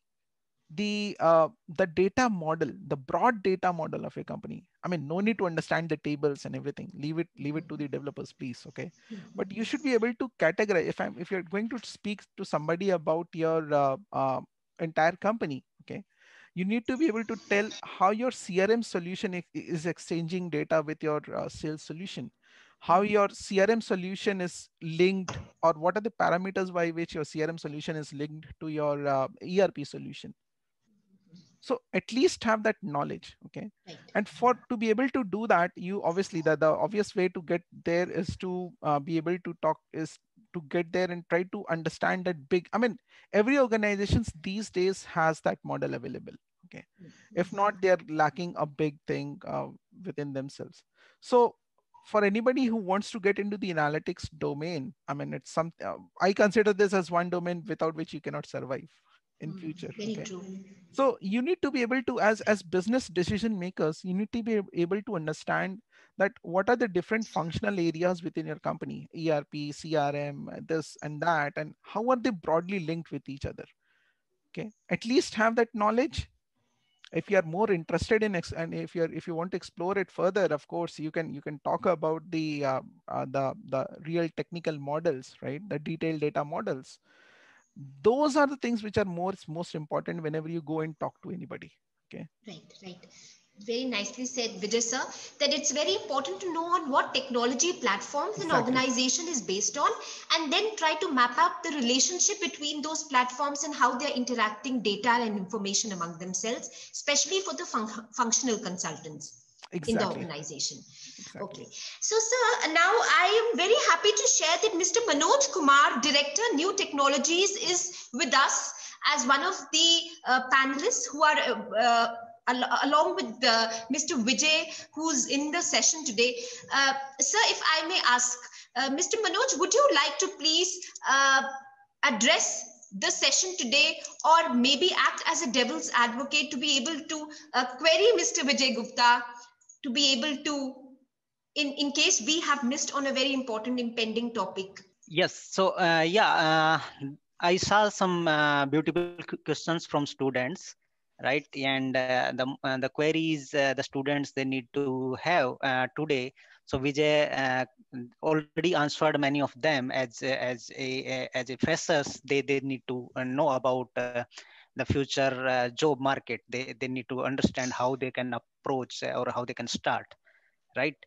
Speaker 2: the data model, the broad data model of a company. I mean, no need to understand the tables and everything. Leave it to the developers, please. Okay, but you should be able to categorize. If you're going to speak to somebody about your entire company, okay, you need to be able to tell how your CRM solution is exchanging data with your sales solution, how your CRM solution is linked, or what are the parameters by which your CRM solution is linked to your ERP solution. So at least have that knowledge. Okay,
Speaker 1: Right.
Speaker 2: and for to be able to do that, you obviously, the obvious way to get there is to be able to talk, is to get there and try to understand that big, I mean, every organizations these days has that model available. Okay, if not, they're lacking a big thing within themselves. So for anybody who wants to get into the analytics domain, I mean, it's some I consider this as one domain without which you cannot survive in future.
Speaker 1: Very
Speaker 2: Okay,
Speaker 1: true.
Speaker 2: so you need to be able to, as business decision makers, you need to be able to understand that what are the different functional areas within your company, ERP, CRM, this and that, and how are they broadly linked with each other. Okay, at least have that knowledge. If you are more interested in and if you want to explore it further, of course you can talk about the real technical models, right, the detailed data models. Those are the things which are most important whenever you go and talk to anybody. Okay.
Speaker 1: Right, right. Very nicely said, Vijay sir, that it's very important to know on what technology platforms an
Speaker 2: Exactly.
Speaker 1: organization is based on, and then try to map out the relationship between those platforms and how they're interacting data and information among themselves, especially for the functional consultants in the
Speaker 2: Exactly.
Speaker 1: organization.
Speaker 2: Exactly.
Speaker 1: Okay. So, sir, now I am very happy to share that Mr. Manoj Kumar, Director, New Technologies, is with us as one of the panelists who are along with Mr. Vijay, who's in the session today. Sir, if I may ask, Mr. Manoj, would you like to please address the session today, or maybe act as a devil's advocate to be able to query Mr. Vijay Gupta, to be able to, in case we have missed on a very important impending topic?
Speaker 3: Yes. So I saw some beautiful questions from students, right? And the queries the students they need to have today. So Vijay already answered many of them. As a freshers, they need to know about the future job market. They need to understand how they can approach or how they can start, right?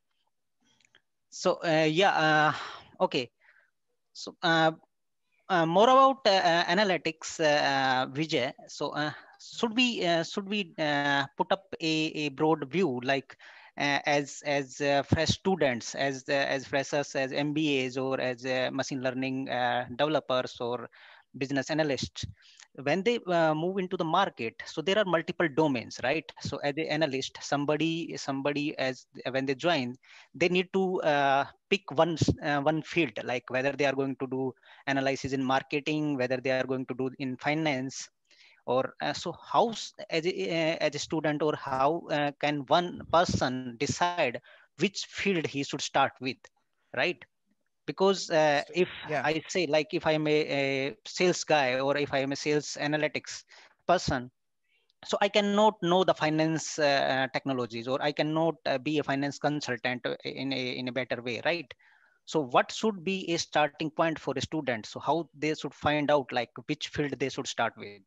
Speaker 3: So okay. So more about analytics, Vijay. So should we put up a broad view, like as fresh students, as freshers, as MBAs, or as machine learning developers or business analysts, when they move into the market? So there are multiple domains, right? So as an analyst, somebody as when they join, they need to pick one field, like whether they are going to do analysis in marketing, whether they are going to do in finance, or so how as a student, or how can one person decide which field he should start with, right? Because
Speaker 2: Interesting.
Speaker 3: if
Speaker 2: Yeah.
Speaker 3: I say, like, if I am a sales guy, or if I am a sales analytics person, so I cannot know the finance technologies, or I cannot be a finance consultant in a better way, right? So what should be a starting point for a student? So how they should find out, like, which field they should start with?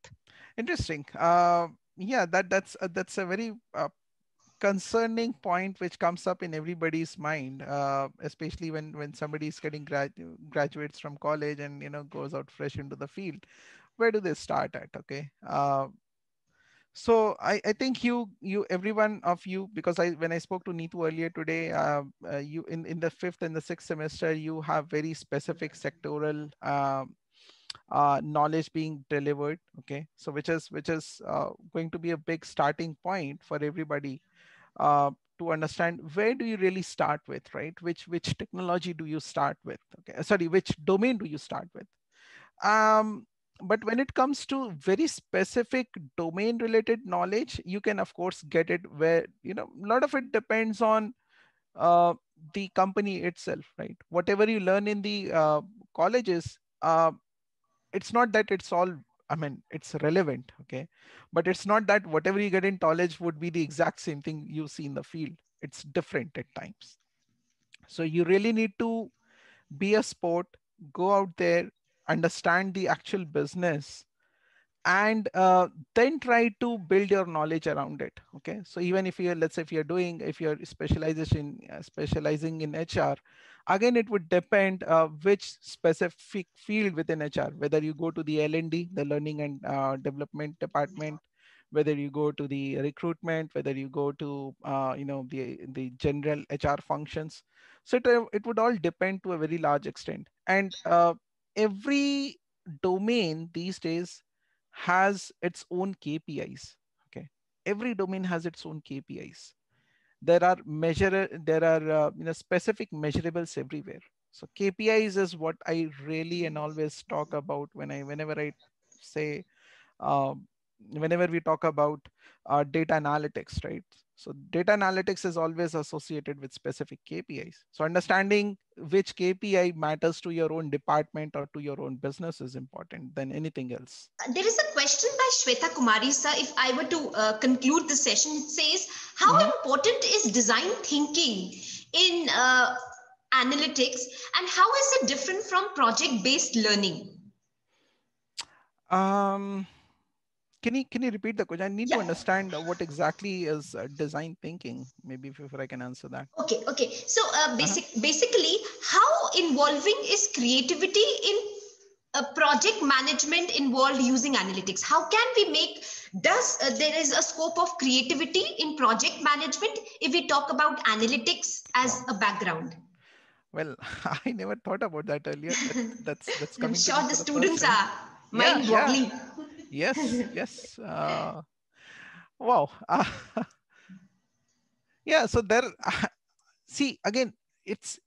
Speaker 2: Interesting. Yeah, that's a very concerning point which comes up in everybody's mind, especially when somebody is getting graduates from college and goes out fresh into the field. Where do they start at? Okay. So I think you every one of you, because when I spoke to Neetu earlier today, you in the fifth and the sixth semester, you have very specific sectoral knowledge being delivered. Okay, so which is going to be a big starting point for everybody uh, to understand where do you really start with, right? Which technology do you start with? Okay, sorry, which domain do you start with? um, but when it comes to very specific domain related knowledge, you can of course get it where a lot of it depends on uh, the company itself, right? Whatever you learn in the colleges, it's not that it's all, I mean, it's relevant. Okay, but it's not that whatever you get in college would be the exact same thing you see in the field. It's different at times. So you really need to be a sport, go out there, understand the actual business, and then try to build your knowledge around it. Okay, so even if you're, let's say, if you're specializing in HR, again it would depend which specific field within HR, whether you go to the L&D, the learning and development department, whether you go to the recruitment, whether you go to the general HR functions. So it would all depend to a very large extent. And every domain these days has its own KPIs. Okay, every domain has its own KPIs. There are specific measurables everywhere. So KPIs is what I really and always talk about whenever I say, um, whenever we talk about data analytics, right? So data analytics is always associated with specific KPIs. So understanding which KPI matters to your own department or to your own business is important than anything else.
Speaker 1: There is a question by Shweta Kumari, sir. If I were to conclude the session, it says, how important is design thinking in analytics, and how is it different from project-based learning?
Speaker 2: Can you repeat the question? I need to understand what exactly is design thinking. Maybe if I can answer that.
Speaker 1: Okay. So basically, how involving is creativity in project management involved using analytics? How can we make, there is a scope of creativity in project management if we talk about analytics as a background?
Speaker 2: Well, I never thought about that earlier. That's coming.
Speaker 1: I'm sure the students are mind-boggling.
Speaker 2: Yes. Wow. Yeah. So there, see, again, it's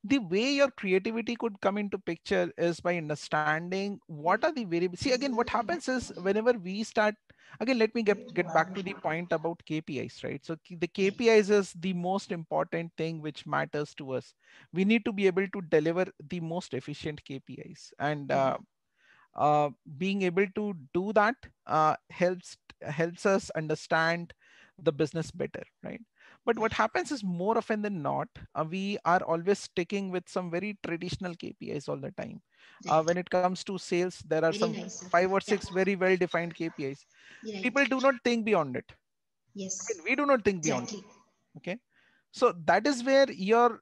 Speaker 2: the way your creativity could come into picture is by understanding what are the variables. See, again, what happens is whenever we start, again, let me get back to the point about KPIs, right? So the KPIs is the most important thing which matters to us. We need to be able to deliver the most efficient KPIs, and being able to do that helps us understand the business better, right? But what happens is more often than not, we are always sticking with some very traditional KPIs all the time.
Speaker 1: Right.
Speaker 2: When it comes to sales, there are
Speaker 1: Very
Speaker 2: some
Speaker 1: nice, sir.
Speaker 2: 5 or 6
Speaker 1: Yeah.
Speaker 2: very well defined KPIs.
Speaker 1: You're right.
Speaker 2: People do not think beyond it. I mean,
Speaker 1: Yes.
Speaker 2: we do not think beyond
Speaker 1: Exactly.
Speaker 2: it. Okay, so that is where your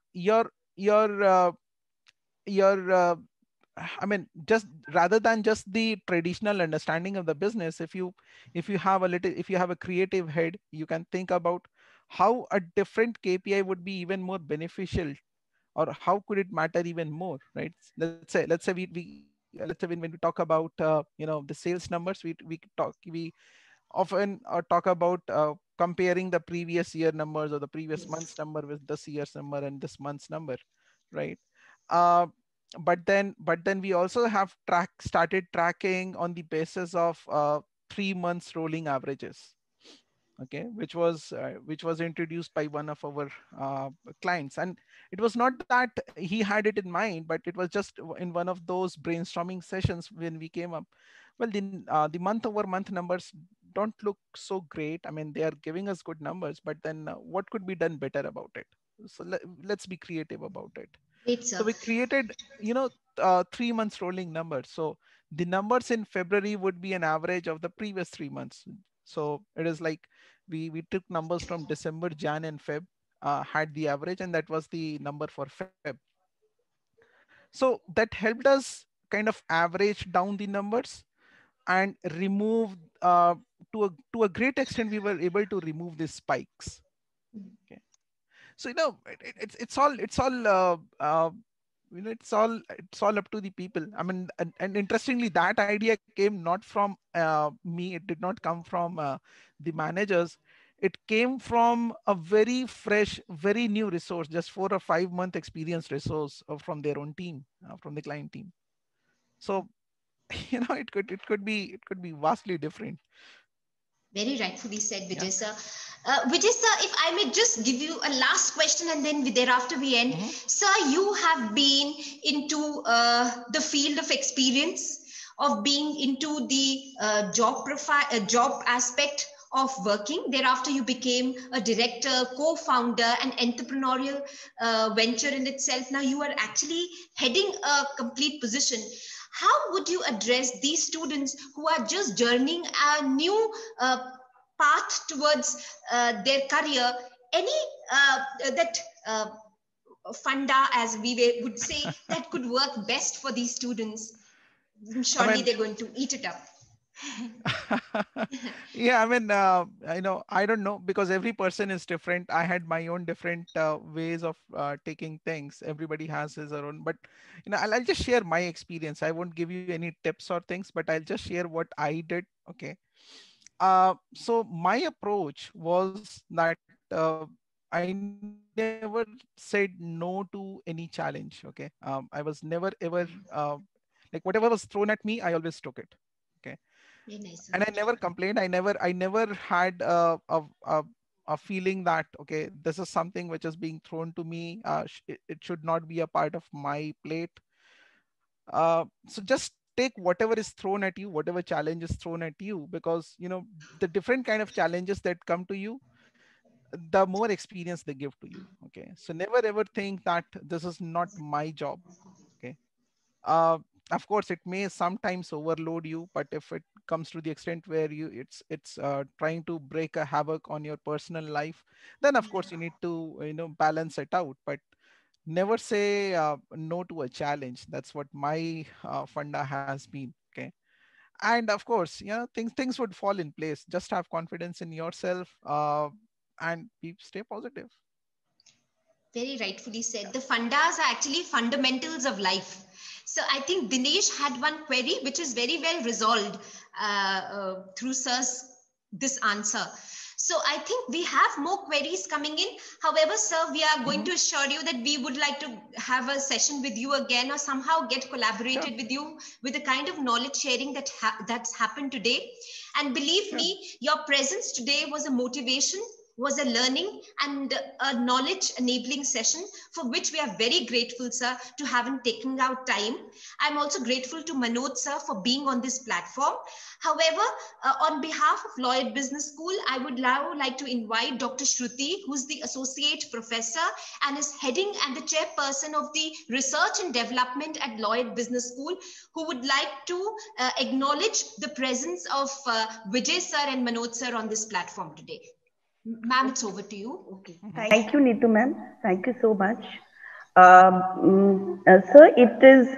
Speaker 2: I mean, just rather than just the traditional understanding of the business, if you have a little, if you have a creative head, you can think about how a different KPI would be even more beneficial, or how could it matter even more, right? Let's say let's say when we talk about the sales numbers, we often talk about comparing the previous year numbers or the previous
Speaker 1: Yes.
Speaker 2: month's number with this year's number and this month's number, right? uh, but then we also have started tracking on the basis of 3 months rolling averages, okay, which was introduced by one of our clients. And it was not that he had it in mind, but it was just in one of those brainstorming sessions when we came up. Well, the month over month numbers don't look so great. I mean, they are giving us good numbers, but then what could be done better about it? So let's be creative about it.
Speaker 1: Great,
Speaker 2: So
Speaker 1: sir.
Speaker 2: we created 3 months rolling numbers. So the numbers in February would be an average of the previous 3 months. So it is like we took numbers from December, Jan, and Feb, had the average, and that was the number for Feb. So that helped us kind of average down the numbers and remove to a great extent we were able to remove these spikes. Okay. So it's all up to the people. I mean, and interestingly, that idea came not from me. It did not come from the managers. It came from a very fresh, very new resource, just 4 or 5 month experience resource from their own team, from the client team. So it could be vastly different.
Speaker 1: Very rightfully said,
Speaker 2: Yeah.
Speaker 1: Vijay sir. Vijay sir, if I may just give you a last question and then thereafter we end.
Speaker 2: Mhm.
Speaker 1: Sir, you have been into the field of experience of being into the job profile, job aspect of working. Thereafter, you became a director, co-founder, an entrepreneurial venture in itself. Now you are actually heading a complete position. How would you address these students who are just journeying a new path towards their career? Any that funda, as we would say, that could work best for these students?
Speaker 2: I
Speaker 1: Surely
Speaker 2: mean,
Speaker 1: they're going to eat it up.
Speaker 2: yeah, I mean, I don't know, because every person is different. I had my own different ways of taking things. Everybody has his own, but I'll just share my experience. I won't give you any tips or things, but I'll just share what I did. Okay. So my approach was that I never said no to any challenge. Okay. I was never ever like whatever was thrown at me, I always took it. Okay.
Speaker 1: Very nice, sir.
Speaker 2: And I never complained. I never had a feeling that, okay, this is something which is being thrown to me. It should not be a part of my plate. So just take whatever is thrown at you, whatever challenge is thrown at you, because the different kind of challenges that come to you, the more experience they give to you. Okay. So never ever think that this is not my job. Okay. uh, of course it may sometimes overload you, but if it comes to the extent where it's trying to break a havoc on your personal life, then of course you need to balance it out. But never say no to a challenge. That's what my funda has been. Okay. And of course, things would fall in place. Just have confidence in yourself, and stay positive.
Speaker 1: Very rightfully said.
Speaker 2: Yeah.
Speaker 1: The fundas are actually fundamentals of life. So I think Dinesh had one query which is very well resolved through sir's this answer. So I think we have more queries coming in. However, sir, we are going to assure you that we would like to have a session with you again, or somehow get collaborated with you with the kind of knowledge sharing that's happened today. And believe me, your presence today was a motivation, was a learning and a knowledge enabling session for which we are very grateful, sir, to having taken out time. I'm also grateful to Manoj, sir, for being on this platform. However, on behalf of Lloyd Business School, I would now like to invite Dr. Shruti, who's the Associate Professor and is heading and the Chairperson of the Research and Development at Lloyd Business School, who would like to acknowledge the presence of Vijay, sir, and Manoj, sir, on this platform today. Ma'am, it's over to you.
Speaker 4: Okay. Thank you, Neetu ma'am. Thank you so much. Sir,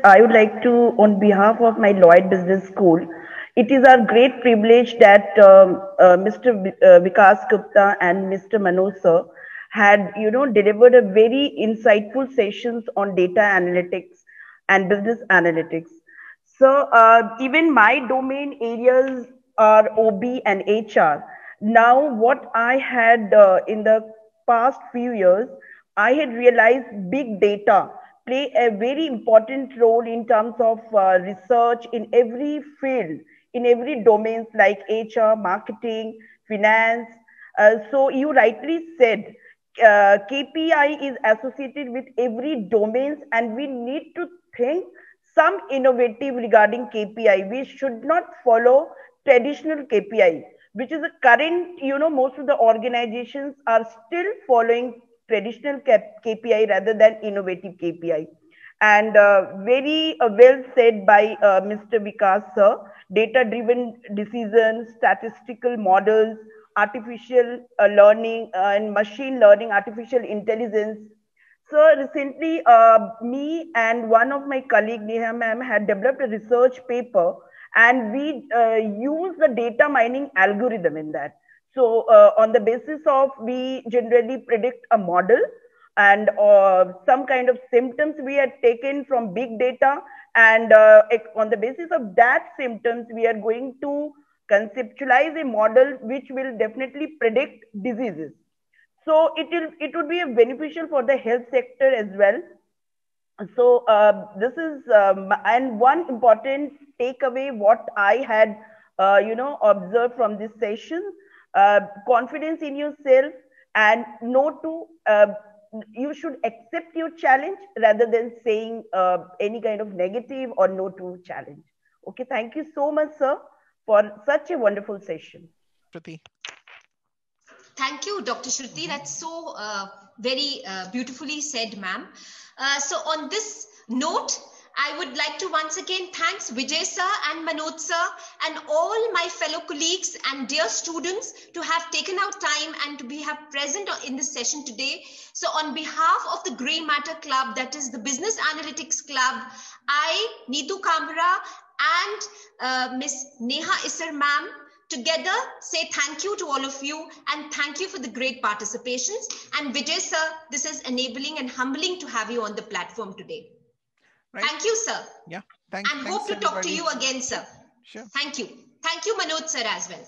Speaker 4: I would like to, on behalf of my Lloyd Business School, it is our great privilege that Mr. Vikas Gupta and Mr. Manoj sir had, delivered a very insightful sessions on data analytics and business analytics. So even my domain areas are OB and HR. Now, what I had in the past few years, I had realized big data play a very important role in terms of research in every field, in every domains like HR, marketing, finance. So you rightly said, KPI is associated with every domains, and we need to think some innovative regarding KPI. We should not follow traditional KPI, which is a current, most of the organizations are still following traditional KPI rather than innovative KPI. And very well said by Mr. Vikas sir, data-driven decisions, statistical models, artificial learning and machine learning, artificial intelligence. So recently, me and one of my colleague, Neha ma'am, had developed a research paper, and we use the data mining algorithm in that. So on the basis of, we generally predict a model, and some kind of symptoms we had taken from big data, and on the basis of that symptoms, we are going to conceptualize a model which will definitely predict diseases. So it would be beneficial for the health sector as well. So this is and one important takeaway what I had observed from this session: confidence in yourself, and you should accept your challenge rather than saying any kind of negative or no to challenge. Okay, thank you so much, sir, for such a wonderful session.
Speaker 2: Shruti.
Speaker 1: Thank you, Dr. Shruti. That's so very beautifully said, ma'am. So on this note, I would like to once again thanks Vijay sir and Manoj sir and all my fellow colleagues and dear students to have taken out time and to be present in this session today. So on behalf of the Grey Matter Club, that is the Business Analytics Club, I, Neetu Kamra, and Miss Neha Isser ma'am, together say thank you to all of you, and thank you for the great participations. And Vijay sir, this is enabling and humbling to have you on the platform today. Right. Thank you, sir.
Speaker 2: Yeah, thanks.
Speaker 1: And hope to talk to you again, sir.
Speaker 2: Sure.
Speaker 1: Thank you. Thank you, Manoj sir, as well.